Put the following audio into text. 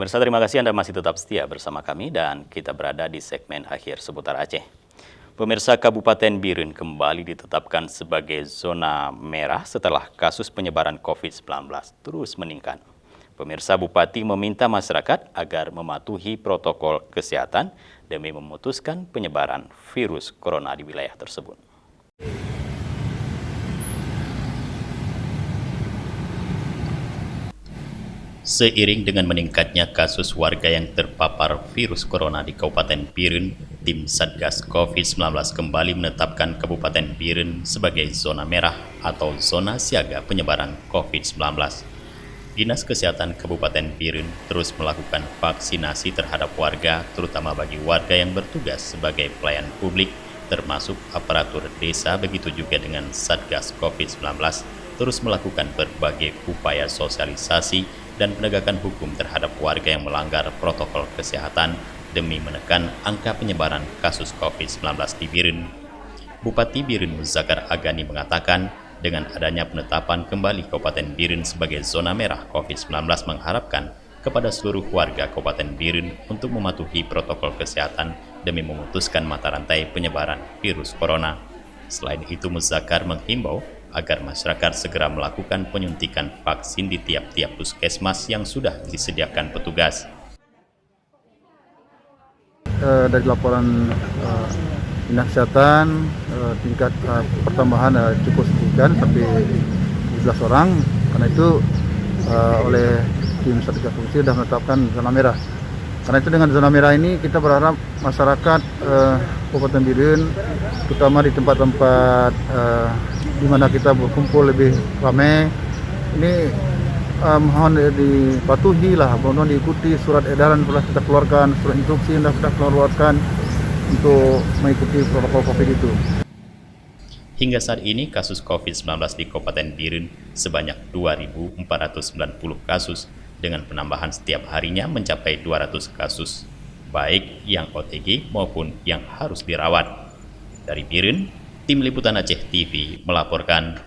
Pemirsa, terima kasih Anda masih tetap setia bersama kami dan kita berada di segmen akhir seputar Aceh. Pemirsa, Kabupaten Biren kembali ditetapkan sebagai zona merah setelah kasus penyebaran COVID-19 terus meningkat. Pemirsa, Bupati meminta masyarakat agar mematuhi protokol kesehatan demi memutuskan penyebaran virus corona di wilayah tersebut. Seiring dengan meningkatnya kasus warga yang terpapar virus corona di Kabupaten Biren, tim Satgas COVID-19 kembali menetapkan Kabupaten Biren sebagai zona merah atau zona siaga penyebaran COVID-19. Dinas Kesehatan Kabupaten Biren terus melakukan vaksinasi terhadap warga, terutama bagi warga yang bertugas sebagai pelayan publik, termasuk aparatur desa, begitu juga dengan Satgas COVID-19, terus melakukan berbagai upaya sosialisasi dan penegakan hukum terhadap warga yang melanggar protokol kesehatan demi menekan angka penyebaran kasus COVID-19 di Biren. Bupati Biren Muzakkar Agani mengatakan, dengan adanya penetapan kembali Kabupaten Biren sebagai zona merah COVID-19 mengharapkan kepada seluruh warga Kabupaten Biren untuk mematuhi protokol kesehatan demi memutuskan mata rantai penyebaran virus corona. Selain itu, Muzakkar menghimbau agar masyarakat segera melakukan penyuntikan vaksin di tiap-tiap puskesmas yang sudah disediakan petugas. Dari laporan Dinas Kesehatan, tingkat pertambahan cukup signifikan sampai 17 orang. Karena itu oleh tim Satgas Fungsi sudah menetapkan zona merah. Karena itu dengan zona merah ini kita berharap masyarakat Kabupaten Biren, terutama di tempat-tempat di mana kita berkumpul lebih ramai, ini mohon dipatuhi lah, mohon diikuti surat edaran telah kita keluarkan, surat instruksi yang sudah kita keluarkan untuk mengikuti protokol COVID itu. Hingga saat ini kasus COVID-19 di Kabupaten Biren sebanyak 2.490 kasus dengan penambahan setiap harinya mencapai 200 kasus, baik yang OTG maupun yang harus dirawat. Dari Biren, Tim Liputan Aceh TV melaporkan.